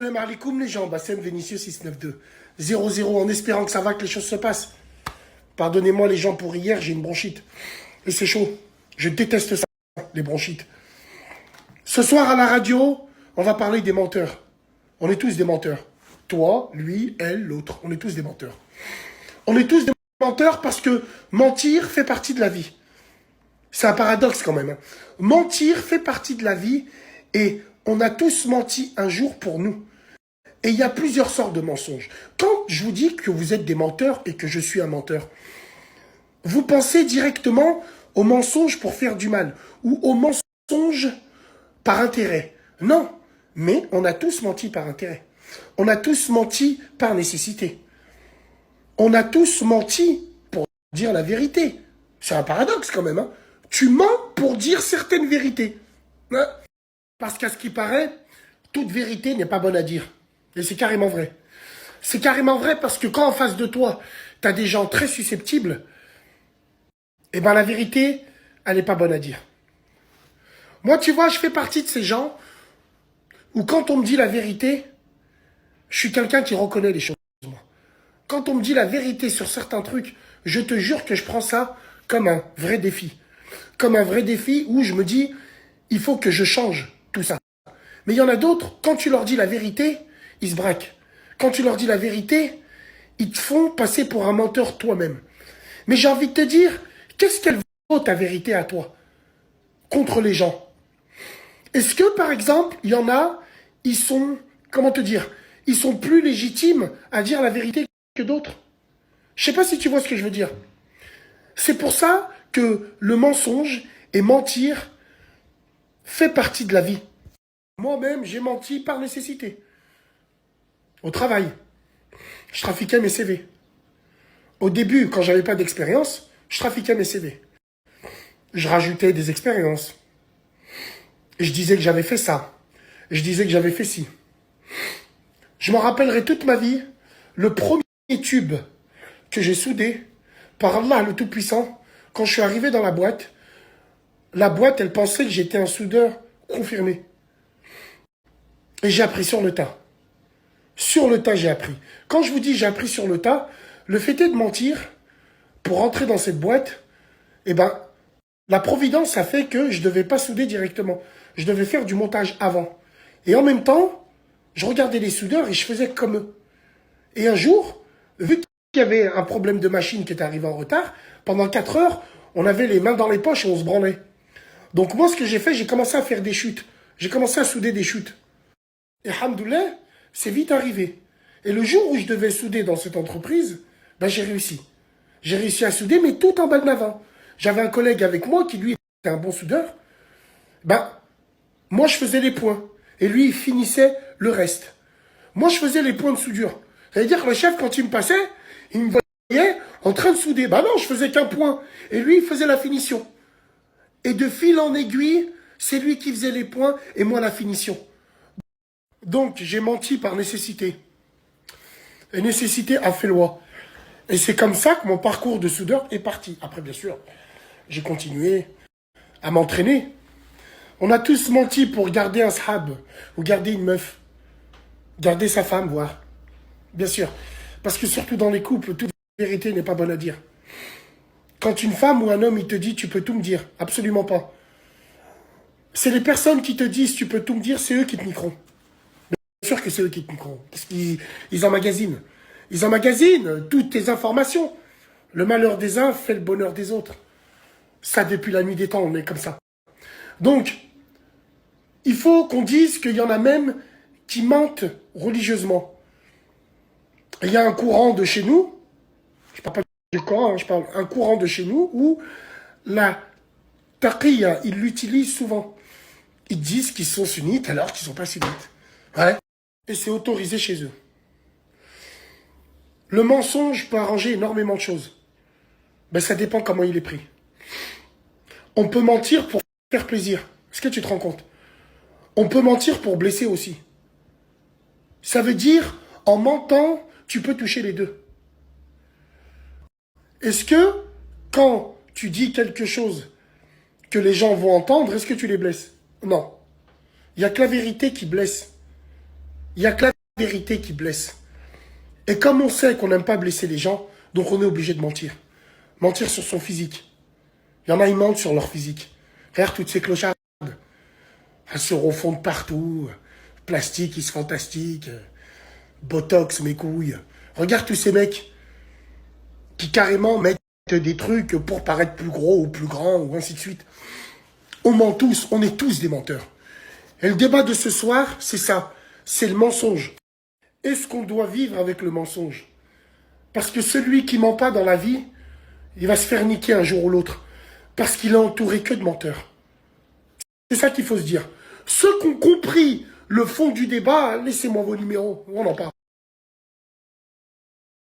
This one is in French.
Salam alaikum les gens, Bassem Vénitieux 692. 0-0 en espérant que ça va, que les choses se passent. Pardonnez-moi les gens pour hier, j'ai une bronchite. Et c'est chaud. Je déteste ça, les bronchites. Ce soir à la radio, on va parler des menteurs. On est tous des menteurs. Toi, lui, elle, l'autre. On est tous des menteurs. On est tous des menteurs parce que mentir fait partie de la vie. C'est un paradoxe quand même. Mentir fait partie de la vie et on a tous menti un jour pour nous. Et il y a plusieurs sortes de mensonges. Quand je vous dis que vous êtes des menteurs et que je suis un menteur, vous pensez directement au mensonge pour faire du mal ou au mensonge par intérêt. Non, mais on a tous menti par intérêt. On a tous menti par nécessité. On a tous menti pour dire la vérité. C'est un paradoxe quand même. Hein. Tu mens pour dire certaines vérités. Hein. Parce qu'à ce qui paraît, toute vérité n'est pas bonne à dire. Et c'est carrément vrai. C'est carrément vrai parce que quand en face de toi, tu as des gens très susceptibles, eh ben la vérité, elle n'est pas bonne à dire. Moi, tu vois, je fais partie de ces gens où quand on me dit la vérité, je suis quelqu'un qui reconnaît les choses. Quand on me dit la vérité sur certains trucs, je te jure que je prends ça comme un vrai défi. Comme un vrai défi où je me dis, il faut que je change tout ça. Mais il y en a d'autres, quand tu leur dis la vérité, ils se braquent. Quand tu leur dis la vérité, ils te font passer pour un menteur toi-même. Mais j'ai envie de te dire, qu'est-ce qu'elle vaut ta vérité à toi contre les gens? Est-ce que, par exemple, il y en a, ils sont, comment te dire, ils sont plus légitimes à dire la vérité que d'autres? Je sais pas si tu vois ce que je veux dire. C'est pour ça que le mensonge et mentir fait partie de la vie. Moi-même, j'ai menti par nécessité. Au travail, je trafiquais mes CV. Au début, quand j'avais pas d'expérience, je trafiquais mes CV. Je rajoutais des expériences. Je disais que j'avais fait ça. Je disais que j'avais fait ci. Je m'en rappellerai toute ma vie, le premier tube que j'ai soudé, par Allah le Tout-Puissant, quand je suis arrivé dans la boîte, elle pensait que j'étais un soudeur confirmé. Et j'ai appris sur le tas. Sur le tas, j'ai appris. Quand je vous dis j'ai appris sur le tas, le fait est de mentir pour rentrer dans cette boîte, eh ben, la providence a fait que je ne devais pas souder directement. Je devais faire du montage avant. Et en même temps, je regardais les soudeurs et je faisais comme eux. Et un jour, vu qu'il y avait un problème de machine qui était arrivé en retard, pendant 4 heures, on avait les mains dans les poches et on se branlait. Donc moi, ce que j'ai fait, j'ai commencé à faire des chutes. J'ai commencé à souder des chutes. Et alhamdoulilah, c'est vite arrivé. Et le jour où je devais souder dans cette entreprise, ben j'ai réussi. J'ai réussi à souder, mais tout en balnavant. J'avais un collègue avec moi qui, lui, était un bon soudeur. Ben, moi, je faisais les points. Et lui, il finissait le reste. Moi, je faisais les points de soudure. Ça veut dire que le chef, quand il me passait, il me voyait en train de souder. Ben non, je faisais qu'un point. Et lui, il faisait la finition. Et de fil en aiguille, c'est lui qui faisait les points et moi la finition. Donc, j'ai menti par nécessité. Et nécessité a fait loi. Et c'est comme ça que mon parcours de soudeur est parti. Après, bien sûr, j'ai continué à m'entraîner. On a tous menti pour garder un sahab, ou garder une meuf, garder sa femme, voire. Bien sûr. Parce que surtout dans les couples, toute vérité n'est pas bonne à dire. Quand une femme ou un homme, il te dit, tu peux tout me dire. Absolument pas. C'est les personnes qui te disent, tu peux tout me dire, c'est eux qui te niqueront. Bien sûr que c'est eux qui te niqueront. Parce qu'ils emmagasinent. Ils emmagasinent toutes tes informations. Le malheur des uns fait le bonheur des autres. Ça, depuis la nuit des temps, on est comme ça. Donc, il faut qu'on dise qu'il y en a même qui mentent religieusement. Il y a un courant de chez nous, je parle pas du Coran, je parle un courant de chez nous où la taqiyya, ils l'utilisent souvent. Ils disent qu'ils sont sunnites alors qu'ils ne sont pas sunnites. Ouais. Et c'est autorisé chez eux. Le mensonge peut arranger énormément de choses. Ben, ça dépend comment il est pris. On peut mentir pour faire plaisir. Est-ce que tu te rends compte? On peut mentir pour blesser aussi. Ça veut dire, en mentant, tu peux toucher les deux. Est-ce que, quand tu dis quelque chose que les gens vont entendre, est-ce que tu les blesses? Non. Il n'y a que la vérité qui blesse. Il n'y a que la vérité qui blesse. Et comme on sait qu'on n'aime pas blesser les gens, donc on est obligé de mentir. Mentir sur son physique. Il y en a, ils mentent sur leur physique. Regarde toutes ces clochardes. Elles se refondent partout. Plastique, ils se fantastiques. Botox, mes couilles. Regarde tous ces mecs qui carrément mettent des trucs pour paraître plus gros ou plus grand ou ainsi de suite. On ment tous, on est tous des menteurs. Et le débat de ce soir, c'est ça. C'est le mensonge. Est-ce qu'on doit vivre avec le mensonge? Parce que celui qui ment pas dans la vie, il va se faire niquer un jour ou l'autre. Parce qu'il est entouré que de menteurs. C'est ça qu'il faut se dire. Ceux qui ont compris le fond du débat, laissez-moi vos numéros, on en parle.